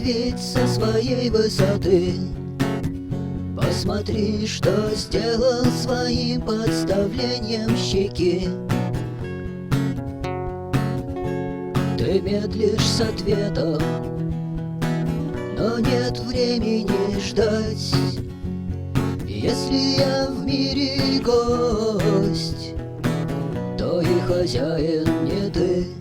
ведь со своей высоты. Посмотри, что сделал своим подставлением щеки. Ты медлишь с ответом, но нет времени ждать. Если я в мире гость, то и хозяин не ты.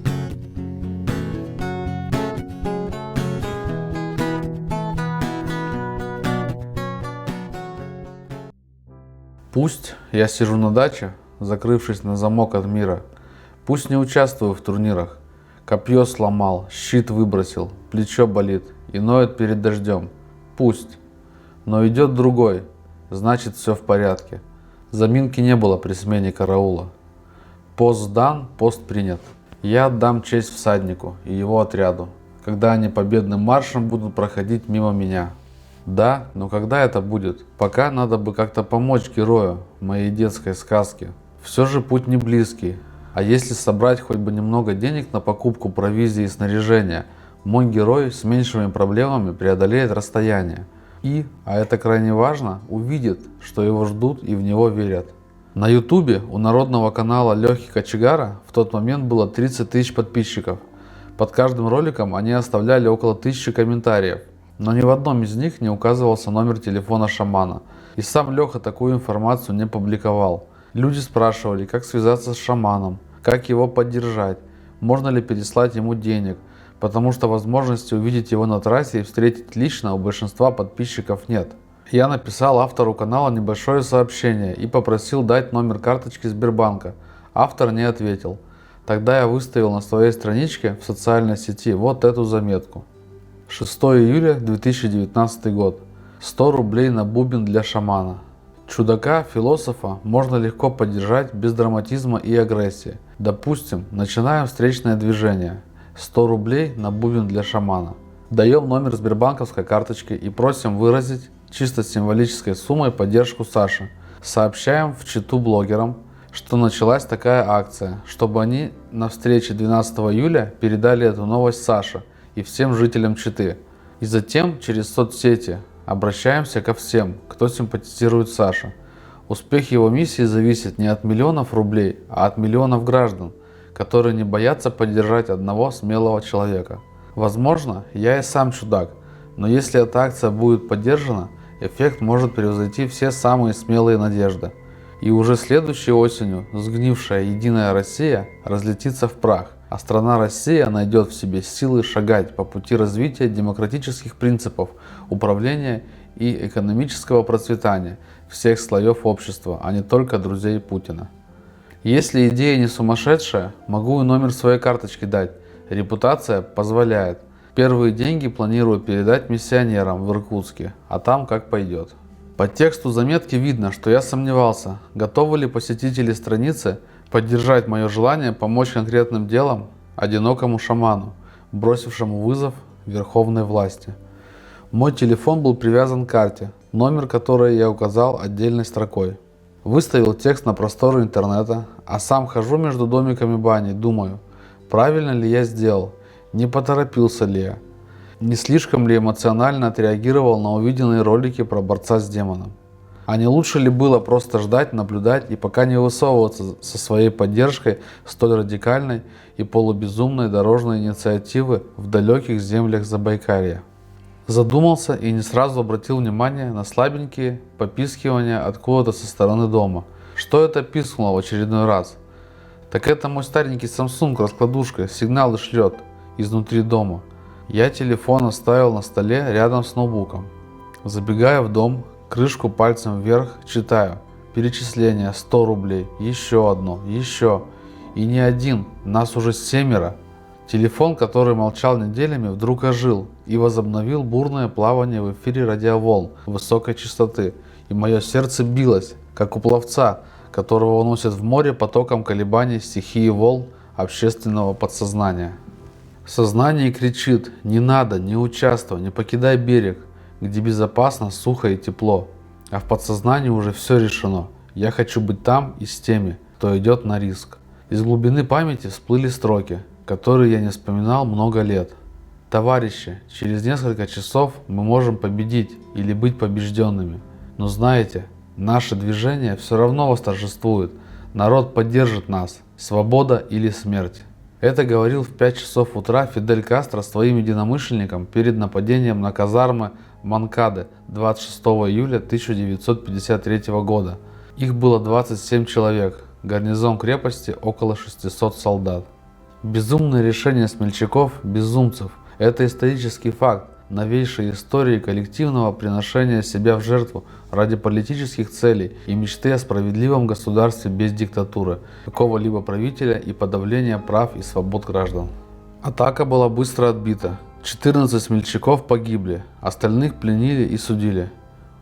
Пусть я сижу на даче, закрывшись на замок от мира. Пусть не участвую в турнирах. Копье сломал, щит выбросил, плечо болит и ноет перед дождем. Пусть. Но идет другой, значит все в порядке. Заминки не было при смене караула. Пост сдан, пост принят. Я отдам честь всаднику и его отряду, когда они победным маршем будут проходить мимо меня. Да, но когда это будет? Пока надо бы как-то помочь герою моей детской сказки. Все же путь не близкий. А если собрать хоть бы немного денег на покупку провизии и снаряжения, мой герой с меньшими проблемами преодолеет расстояние. И, а это крайне важно, увидит, что его ждут и в него верят. На ютубе у народного канала Лехи Кочегара в тот момент было 30 тысяч подписчиков. Под каждым роликом они оставляли около 1000 комментариев. Но ни в одном из них не указывался номер телефона шамана. И сам Леха такую информацию не публиковал. Люди спрашивали, как связаться с шаманом, как его поддержать, можно ли переслать ему денег, потому что возможности увидеть его на трассе и встретить лично у большинства подписчиков нет. Я написал автору канала небольшое сообщение и попросил дать номер карточки Сбербанка. Автор не ответил. Тогда я выставил на своей страничке в социальной сети вот эту заметку. 6 июля 2019 год. 100 рублей на бубен для шамана. Чудака, философа можно легко поддержать без драматизма и агрессии. Допустим, начинаем встречное движение. 100 рублей на бубен для шамана. Даем номер сбербанковской карточки и просим выразить чисто символической суммой поддержку Саши. Сообщаем в чату блогерам, что началась такая акция, чтобы они на встрече 12 июля передали эту новость Саше и всем жителям Читы. И затем через соцсети обращаемся ко всем, кто симпатизирует Саше. Успех его миссии зависит не от миллионов рублей, а от миллионов граждан, которые не боятся поддержать одного смелого человека. Возможно, я и сам чудак, но если эта акция будет поддержана, эффект может превзойти все самые смелые надежды. И уже следующей осенью сгнившая Единая Россия разлетится в прах, а страна Россия найдет в себе силы шагать по пути развития демократических принципов управления и экономического процветания всех слоев общества, а не только друзей Путина. Если идея не сумасшедшая, могу и номер своей карточки дать, репутация позволяет. Первые деньги планирую передать миссионерам в Иркутске, а там как пойдет. По тексту заметки видно, что я сомневался, готовы ли посетители страницы поддержать мое желание помочь конкретным делом одинокому шаману, бросившему вызов верховной власти. Мой телефон был привязан к карте, номер которой я указал отдельной строкой. Выставил текст на просторы интернета, а сам хожу между домиками бани, думаю, правильно ли я сделал, не поторопился ли я, не слишком ли эмоционально отреагировал на увиденные ролики про борца с демоном. А не лучше ли было просто ждать, наблюдать и пока не высовываться со своей поддержкой столь радикальной и полубезумной дорожной инициативы в далеких землях Забайкалья? Задумался и не сразу обратил внимание на слабенькие попискивания откуда-то со стороны дома. Что это пискнуло в очередной раз? Так это мой старенький Samsung раскладушка сигналы шлет изнутри дома. Я телефон оставил на столе рядом с ноутбуком. Забегая в дом, крышку пальцем вверх, читаю. Перечисление 100 рублей, еще одно, еще. И не один, нас уже 7. Телефон, который молчал неделями, вдруг ожил и возобновил бурное плавание в эфире радиоволн высокой частоты. И мое сердце билось, как у пловца, которого уносят в море потоком колебаний стихии волн общественного подсознания. Сознание кричит: не надо, не участвуй, не покидай берег, где безопасно, сухо и тепло. А в подсознании уже все решено. Я хочу быть там и с теми, кто идет на риск. Из глубины памяти всплыли строки, которые я не вспоминал много лет. Товарищи, через несколько часов мы можем победить или быть побежденными. Но знаете, наше движение все равно восторжествует. Народ поддержит нас. Свобода или смерть. Это говорил в 5 часов утра Фидель Кастро своим единомышленникам перед нападением на казармы Монкады 26 июля 1953 года. Их было 27 человек, гарнизон крепости около 600 солдат. Безумное решение смельчаков, безумцев, это исторический факт новейшей истории коллективного приношения себя в жертву ради политических целей и мечты о справедливом государстве без диктатуры какого-либо правителя и подавления прав и свобод граждан. Атака была быстро отбита. 14 смельчаков погибли, остальных пленили и судили.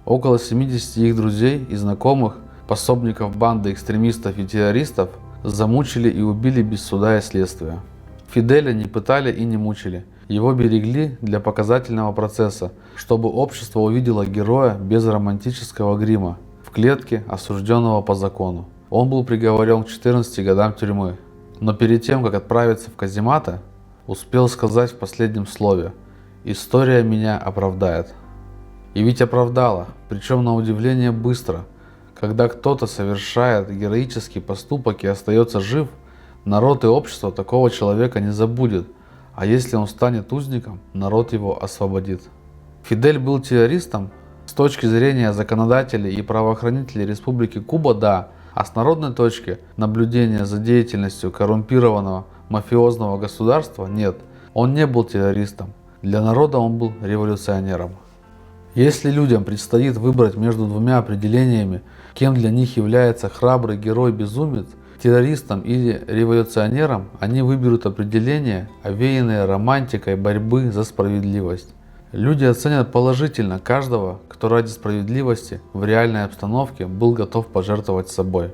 Около 70 их друзей и знакомых, пособников банды экстремистов и террористов, замучили и убили без суда и следствия. Фиделя не пытали и не мучили. Его берегли для показательного процесса, чтобы общество увидело героя без романтического грима, в клетке осужденного по закону. Он был приговорен к 14 годам тюрьмы. Но перед тем, как отправиться в казематы, успел сказать в последнем слове: «История меня оправдает». И ведь оправдала, причем на удивление быстро. Когда кто-то совершает героический поступок и остается жив, народ и общество такого человека не забудет. А если он станет узником, народ его освободит. Фидель был террористом? С точки зрения законодателей и правоохранителей Республики Куба – да, а с народной точки наблюдения за деятельностью коррумпированного мафиозного государства – нет. Он не был террористом. Для народа он был революционером. Если людям предстоит выбрать между двумя определениями, кем для них является храбрый герой-безумец, террористом или революционером, они выберут определение, овеянное романтикой борьбы за справедливость. Люди оценят положительно каждого, кто ради справедливости в реальной обстановке был готов пожертвовать собой.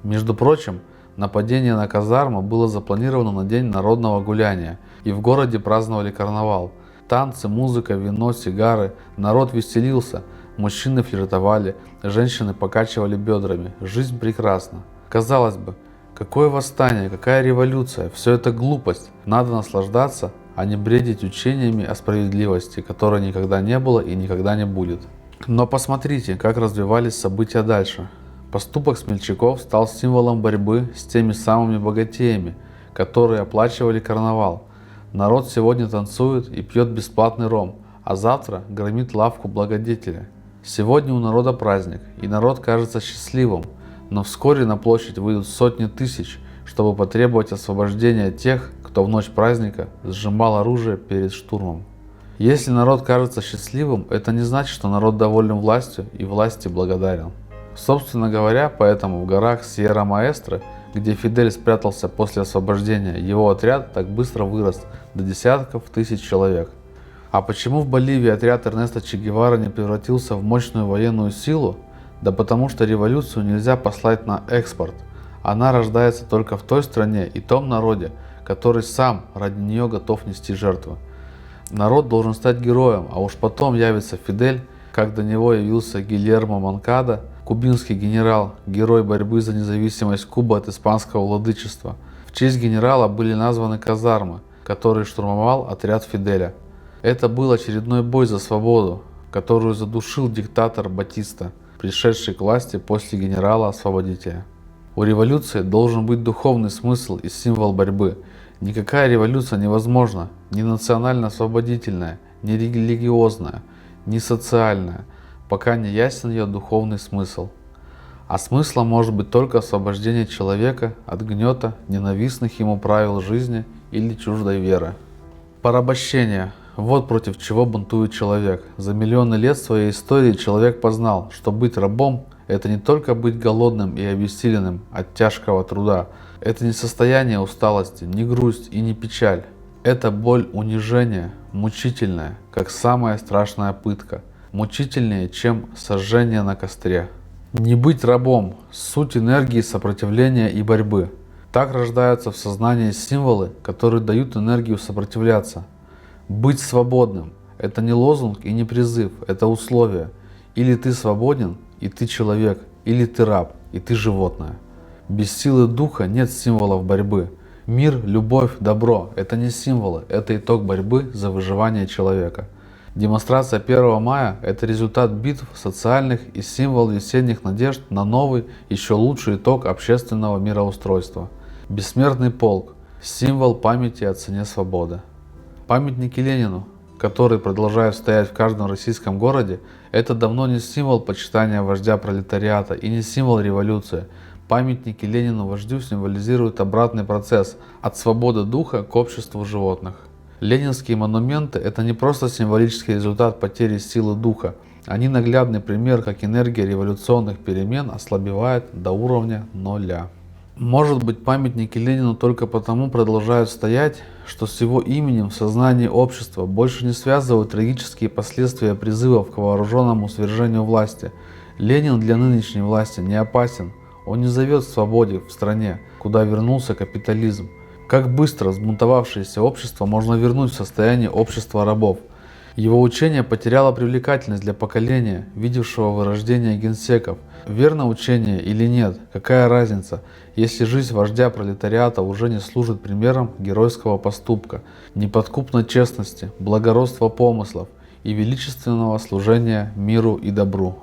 Между прочим, нападение на казарму было запланировано на день народного гуляния, и в городе праздновали карнавал. Танцы, музыка, вино, сигары, народ веселился, мужчины флиртовали, женщины покачивали бедрами. Жизнь прекрасна. Казалось бы, какое восстание, какая революция, все это глупость. Надо наслаждаться, а не бредить учениями о справедливости, которой никогда не было и никогда не будет. Но посмотрите, как развивались события дальше. Поступок смельчаков стал символом борьбы с теми самыми богатеями, которые оплачивали карнавал. Народ сегодня танцует и пьет бесплатный ром, а завтра громит лавку благодетеля. Сегодня у народа праздник, и народ кажется счастливым. Но вскоре на площадь выйдут сотни тысяч, чтобы потребовать освобождения тех, кто в ночь праздника сжимал оружие перед штурмом. Если народ кажется счастливым, это не значит, что народ доволен властью и власти благодарен. Собственно говоря, поэтому в горах Сьерра-Маэстро, где Фидель спрятался после освобождения, его отряд так быстро вырос до десятков тысяч человек. А почему в Боливии отряд Эрнеста Че Гевары не превратился в мощную военную силу? Да потому что революцию нельзя послать на экспорт. Она рождается только в той стране и том народе, который сам ради нее готов нести жертвы. Народ должен стать героем, а уж потом явится Фидель, как до него явился Гильермо Монкада, кубинский генерал, герой борьбы за независимость Кубы от испанского владычества. В честь генерала были названы казармы, которые штурмовал отряд Фиделя. Это был очередной бой за свободу, которую задушил диктатор Батиста, пришедший к власти после генерала-освободителя. У революции должен быть духовный смысл и символ борьбы. Никакая революция невозможна, ни национально-освободительная, ни религиозная, ни социальная, пока не ясен ее духовный смысл. А смыслом может быть только освобождение человека от гнета ненавистных ему правил жизни или чуждой веры. Порабощение. Вот против чего бунтует человек. За миллионы лет своей истории человек познал, что быть рабом – это не только быть голодным и обессиленным от тяжкого труда. Это не состояние усталости, не грусть и не печаль. Это боль унижения, мучительная, как самая страшная пытка. Мучительнее, чем сожжение на костре. Не быть рабом – суть энергии сопротивления и борьбы. Так рождаются в сознании символы, которые дают энергию сопротивляться. Быть свободным – это не лозунг и не призыв, это условие. Или ты свободен, и ты человек, или ты раб, и ты животное. Без силы духа нет символов борьбы. Мир, любовь, добро – это не символы, это итог борьбы за выживание человека. Демонстрация 1 мая – это результат битв социальных и символ весенних надежд на новый, еще лучший итог общественного мироустройства. Бессмертный полк – символ памяти о цене свободы. Памятники Ленину, которые продолжают стоять в каждом российском городе, это давно не символ почитания вождя пролетариата и не символ революции. Памятники Ленину вождю символизируют обратный процесс от свободы духа к обществу животных. Ленинские монументы – это не просто символический результат потери силы духа, они наглядный пример, как энергия революционных перемен ослабевает до уровня нуля. Может быть, памятники Ленину только потому продолжают стоять, что с его именем в сознании общества больше не связывают трагические последствия призывов к вооруженному свержению власти. Ленин для нынешней власти не опасен, он не зовет к свободе в стране, куда вернулся капитализм. Как быстро взбунтовавшееся общество можно вернуть в состояние общества рабов? Его учение потеряло привлекательность для поколения, видевшего вырождение генсеков. Верно учение или нет, какая разница, если жизнь вождя пролетариата уже не служит примером геройского поступка, неподкупной честности, благородства помыслов и величественного служения миру и добру.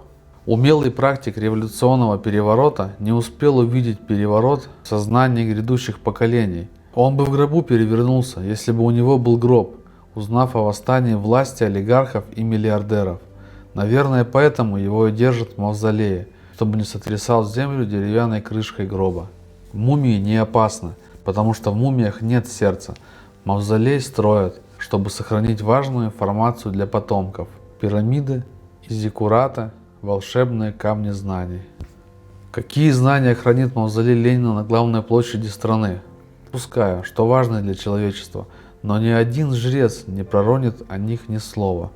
Умелый практик революционного переворота не успел увидеть переворот в сознании грядущих поколений. Он бы в гробу перевернулся, если бы у него был гроб, узнав о восстании власти олигархов и миллиардеров. Наверное, поэтому его и держат в мавзолее, чтобы не сотрясал землю деревянной крышкой гроба. Мумии не опасны, потому что в мумиях нет сердца. Мавзолей строят, чтобы сохранить важную информацию для потомков. Пирамиды и зиккураты – волшебные камни знаний. Какие знания хранит мавзолей Ленина на главной площади страны? Пускаю, что важно для человечества, но ни один жрец не проронит о них ни слова.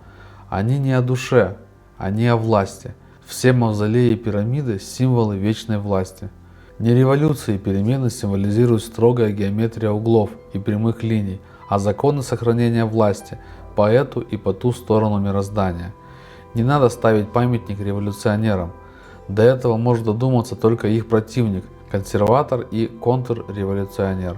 Они не о душе, они о власти. Все мавзолеи и пирамиды – символы вечной власти. Не революции и перемены символизируют строгая геометрия углов и прямых линий, а законы сохранения власти по эту и по ту сторону мироздания. Не надо ставить памятник революционерам. До этого может додуматься только их противник, консерватор и контрреволюционер.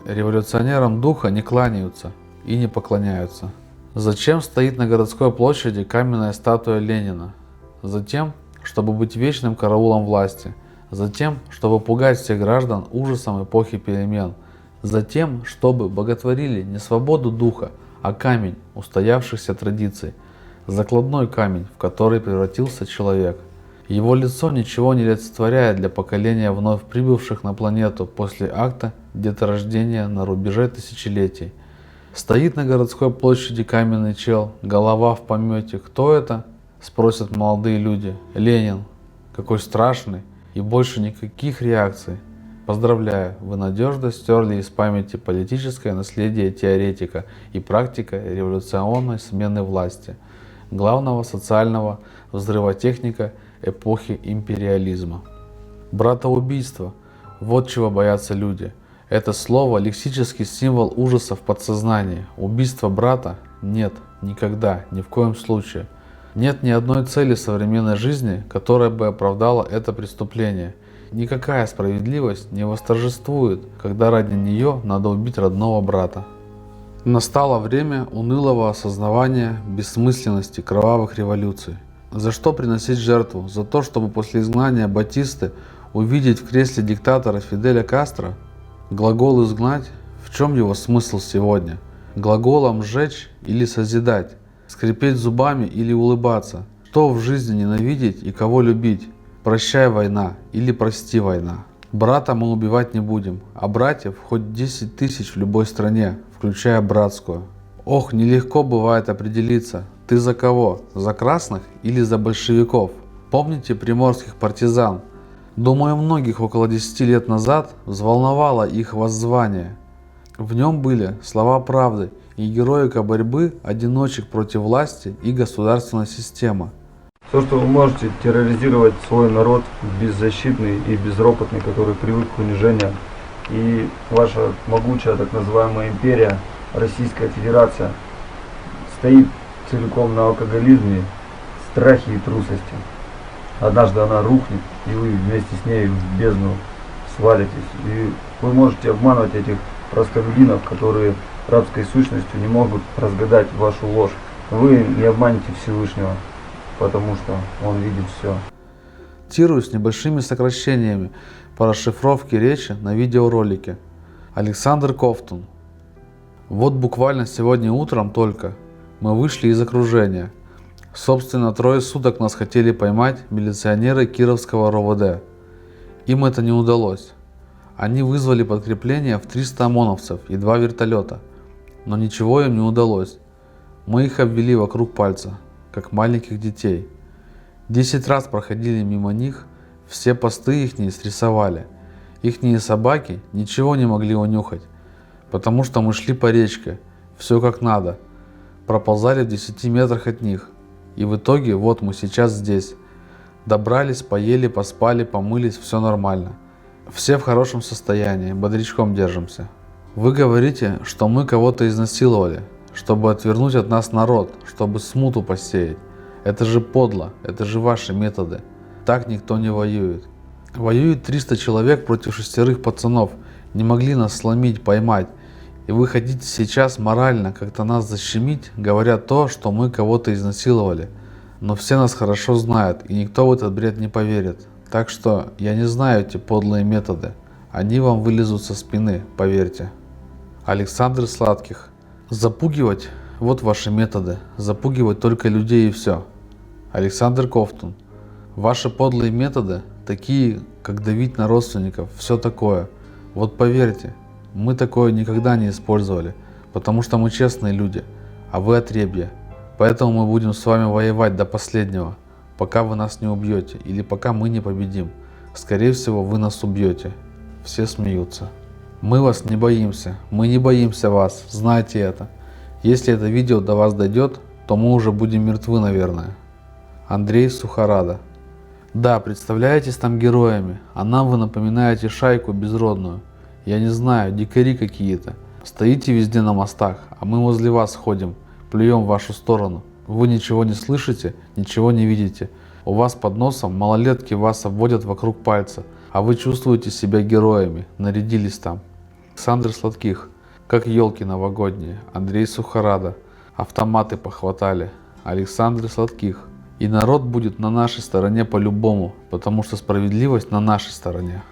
Революционерам духа не кланяются и не поклоняются. Зачем стоит на городской площади каменная статуя Ленина? Затем, чтобы быть вечным караулом власти. Затем, чтобы пугать всех граждан ужасом эпохи перемен. Затем, чтобы боготворили не свободу духа, а камень устоявшихся традиций. Закладной камень, в который превратился человек. Его лицо ничего не олицетворяет для поколения вновь прибывших на планету после акта деторождения на рубеже тысячелетий. Стоит на городской площади каменный чел, голова в помете. Кто это? Спросят молодые люди. Ленин. Какой страшный. И больше никаких реакций. Поздравляю, вы надежно стерли из памяти политическое наследие теоретика и практика революционной смены власти, главного социального взрывотехника эпохи империализма. Братоубийство – вот чего боятся люди. Это слово – лексический символ ужаса в подсознании. Убийство брата – нет, никогда, ни в коем случае. Нет ни одной цели современной жизни, которая бы оправдала это преступление. Никакая справедливость не восторжествует, когда ради нее надо убить родного брата. Настало время унылого осознавания бессмысленности кровавых революций. За что приносить жертву? За то, чтобы после изгнания Батисты увидеть в кресле диктатора Фиделя Кастро? Глагол «изгнать» – в чем его смысл сегодня? Глаголом «сжечь» или «созидать»? Скрипеть зубами или улыбаться? Что в жизни ненавидеть и кого любить? Прощай, война, или прости, война. Брата мы убивать не будем, а братьев хоть 10 тысяч в любой стране, включая братскую. Ох, нелегко бывает определиться, ты за кого? За красных или за большевиков? Помните приморских партизан? Думаю, многих около 10 лет назад взволновало их воззвание. В нем были слова правды и героика борьбы одиночек против власти и государственной системы. То, что вы можете терроризировать свой народ, беззащитный и безропотный, который привык к унижениям, и ваша могучая так называемая империя, Российская Федерация, стоит целиком на алкоголизме, страхе и трусости. Однажды она рухнет, и вы вместе с ней в бездну свалитесь. И вы можете обманывать этих простолюдинов, которые рабской сущностью не могут разгадать вашу ложь. Вы не обманете Всевышнего, потому что Он видит все. Цитирую с небольшими сокращениями по расшифровке речи на видеоролике. Александр Ковтун. Вот буквально сегодня утром только мы вышли из окружения. Собственно, 3 суток нас хотели поймать милиционеры Кировского РОВД. Им это не удалось. Они вызвали подкрепление в 300 ОМОНовцев и 2 вертолета. Но ничего им не удалось. Мы их обвели вокруг пальца, как маленьких детей. 10 раз проходили мимо них, все посты ихние срисовали. Ихние собаки ничего не могли унюхать, потому что мы шли по речке, все как надо. Проползали в 10 метрах от них. И в итоге вот мы сейчас здесь. Добрались, поели, поспали, помылись, все нормально. Все в хорошем состоянии, бодрячком держимся. Вы говорите, что мы кого-то изнасиловали, чтобы отвернуть от нас народ, чтобы смуту посеять. Это же подло, это же ваши методы. Так никто не воюет. Воюет 300 человек против 6 пацанов. Не могли нас сломить, поймать. И вы хотите сейчас морально как-то нас защемить, говоря то, что мы кого-то изнасиловали. Но все нас хорошо знают, и никто в этот бред не поверит. Так что я не знаю эти подлые методы. Они вам вылезут со спины, поверьте. Александр Сладких. Запугивать – вот ваши методы. Запугивать только людей и все. Александр Ковтун. Ваши подлые методы, такие, как давить на родственников, все такое. Вот поверьте, мы такое никогда не использовали, потому что мы честные люди, а вы отребья. Поэтому мы будем с вами воевать до последнего, пока вы нас не убьете или пока мы не победим. Скорее всего, вы нас убьете. Все смеются. Мы вас не боимся, мы не боимся вас, знайте это. Если это видео до вас дойдет, то мы уже будем мертвы, наверное. Андрей Сухорада. Да, представляетесь там героями, а нам вы напоминаете шайку безродную. Я не знаю, дикари какие-то. Стоите везде на мостах, а мы возле вас ходим, плюем в вашу сторону. Вы ничего не слышите, ничего не видите. У вас под носом малолетки вас обводят вокруг пальца, а вы чувствуете себя героями, нарядились там. Александр Сладких. Как елки новогодние. Андрей Сухорада. Автоматы похватали. Александр Сладких. И народ будет на нашей стороне по-любому, потому что справедливость на нашей стороне.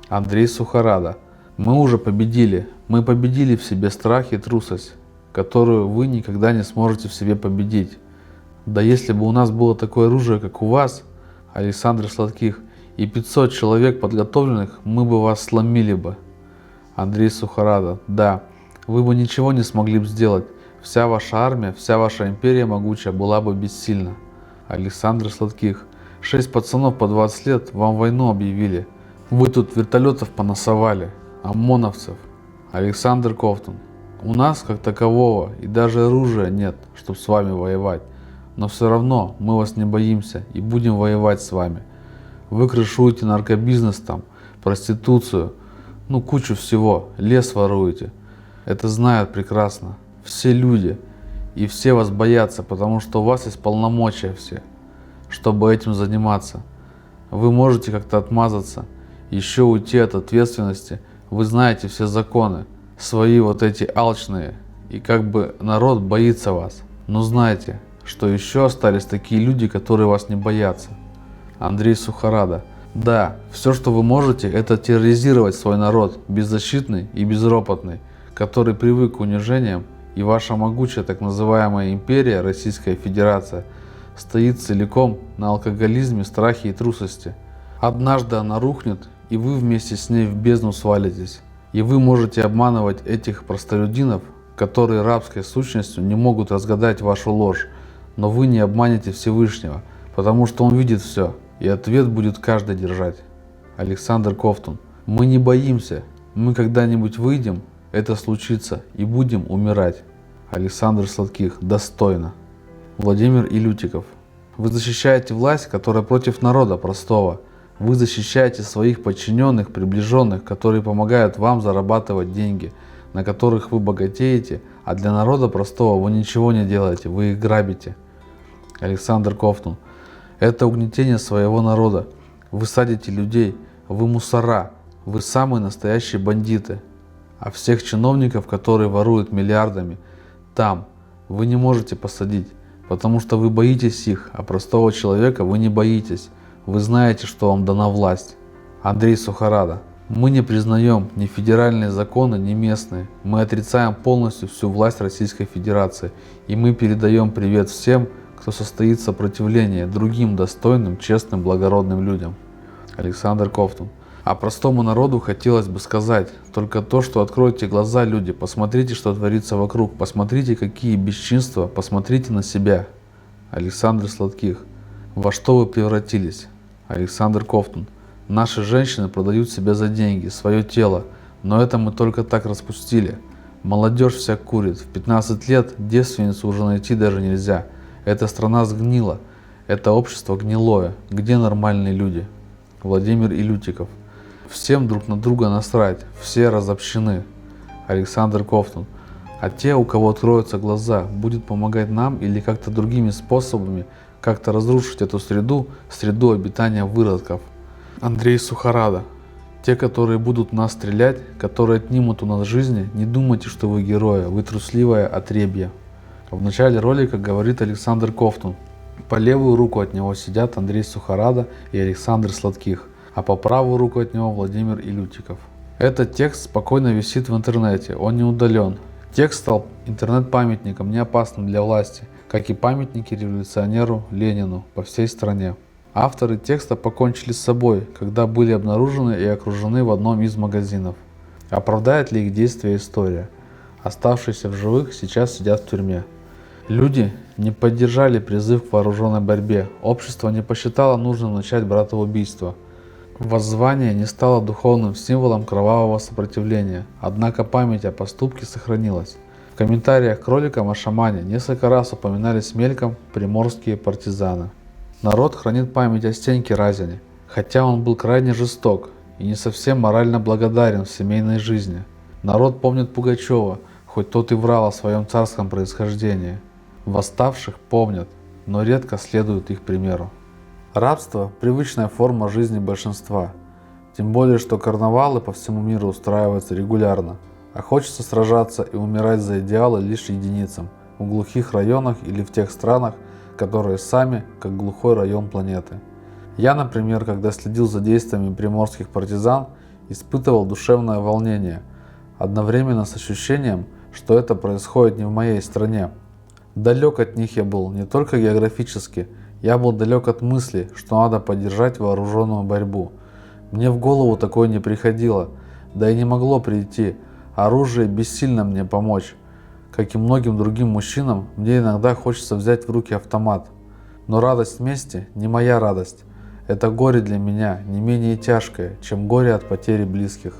Андрей Сухорада. Мы уже победили. Мы победили в себе страх и трусость, которую вы никогда не сможете в себе победить. Да если бы у нас было такое оружие, как у вас, Александр Сладких, и 500 человек подготовленных, мы бы вас сломили бы. Андрей Сухорада. Да, вы бы ничего не смогли бы сделать. Вся ваша армия, вся ваша империя могучая была бы бессильна. Александр Сладких. 6 пацанов по 20 лет вам войну объявили. Вы тут вертолетов понасовали, ОМОНовцев. Александр Ковтун. У нас как такового и даже оружия нет, чтобы с вами воевать. Но все равно мы вас не боимся и будем воевать с вами. Вы крышуете наркобизнес там, проституцию, кучу всего, лес воруете. Это знают прекрасно все люди. И все вас боятся, потому что у вас есть полномочия все, чтобы этим заниматься. Вы можете как-то отмазаться, еще уйти от ответственности. Вы знаете все законы, свои вот эти алчные. И как бы народ боится вас. Но знайте, что еще остались такие люди, которые вас не боятся. Андрей Сухорада. Да, все, что вы можете, это терроризировать свой народ, беззащитный и безропотный, который привык к унижениям. И ваша могучая так называемая империя, Российская Федерация, стоит целиком на алкоголизме, страхе и трусости. Однажды она рухнет, и вы вместе с ней в бездну свалитесь. И вы можете обманывать этих простолюдинов, которые рабской сущностью не могут разгадать вашу ложь. Но вы не обманете Всевышнего, потому что Он видит все, и ответ будет каждый держать. Александр Ковтун. Мы не боимся, мы когда-нибудь выйдем, это случится, и будем умирать. Александр Сладких. Достойно. Владимир Илютиков. Вы защищаете власть, которая против народа простого. Вы защищаете своих подчиненных, приближенных, которые помогают вам зарабатывать деньги, на которых вы богатеете, а для народа простого вы ничего не делаете, вы их грабите. Александр Ковтун. Это угнетение своего народа. Вы садите людей, вы мусора. вы самые настоящие бандиты. А всех чиновников, которые воруют миллиардами, там вы не можете посадить, потому что вы боитесь их, а простого человека вы не боитесь. Вы знаете, что вам дана власть. Андрей Сухарада. Мы не признаем ни федеральные законы, ни местные. Мы отрицаем полностью всю власть Российской Федерации. И мы передаем привет всем, кто состоит в сопротивлении другим достойным, честным, благородным людям. Александр Ковтун. А простому народу хотелось бы сказать только то, что откройте глаза, люди, посмотрите, что творится вокруг, посмотрите, какие бесчинства, посмотрите на себя. Александр Сладких. Во что вы превратились? Александр Ковтун. Наши женщины продают себя за деньги, свое тело, но это мы только так распустили. Молодежь вся курит, в 15 лет девственницу уже найти даже нельзя. Эта страна сгнила, это общество гнилое, где нормальные люди? Владимир Илютиков. Всем друг на друга насрать, все разобщены. Александр Ковтун. А те, у кого откроются глаза, будет помогать нам или как-то другими способами как-то разрушить эту среду обитания выродков. Андрей Сухарада. Те, которые будут нас стрелять, которые отнимут у нас жизни, не думайте, что вы герои, вы трусливое отребье. В начале ролика говорит Александр Ковтун. По левую руку от него сидят Андрей Сухарада и Александр Сладких, а по правую руку от него Владимир Илютиков. Этот текст спокойно висит в интернете, он не удален. Текст стал интернет-памятником, не опасным для власти, как и памятники революционеру Ленину по всей стране. Авторы текста покончили с собой, когда были обнаружены и окружены в одном из магазинов. Оправдает ли их действия история? Оставшиеся в живых сейчас сидят в тюрьме. Люди не поддержали призыв к вооруженной борьбе. Общество не посчитало нужным начать братоубийство. Воззвание не стало духовным символом кровавого сопротивления, однако память о поступке сохранилась. В комментариях к роликам о шамане несколько раз упоминались мельком приморские партизаны. Народ хранит память о Стеньке Разине, хотя он был крайне жесток и не совсем морально благодарен в семейной жизни. Народ помнит Пугачева, хоть тот и врал о своем царском происхождении. Восставших помнят, но редко следуют их примеру. Рабство – привычная форма жизни большинства. Тем более, что карнавалы по всему миру устраиваются регулярно, а хочется сражаться и умирать за идеалы лишь единицам в глухих районах или в тех странах, которые сами как глухой район планеты. Я, например, когда следил за действиями приморских партизан, испытывал душевное волнение, одновременно с ощущением, что это происходит не в моей стране. Далек от них я был не только географически, я был далек от мысли, что надо поддержать вооруженную борьбу. Мне в голову такое не приходило, да и не могло прийти. Оружие бессильно мне помочь. Как и многим другим мужчинам, мне иногда хочется взять в руки автомат. Но радость мести не моя радость. Это горе для меня не менее тяжкое, чем горе от потери близких.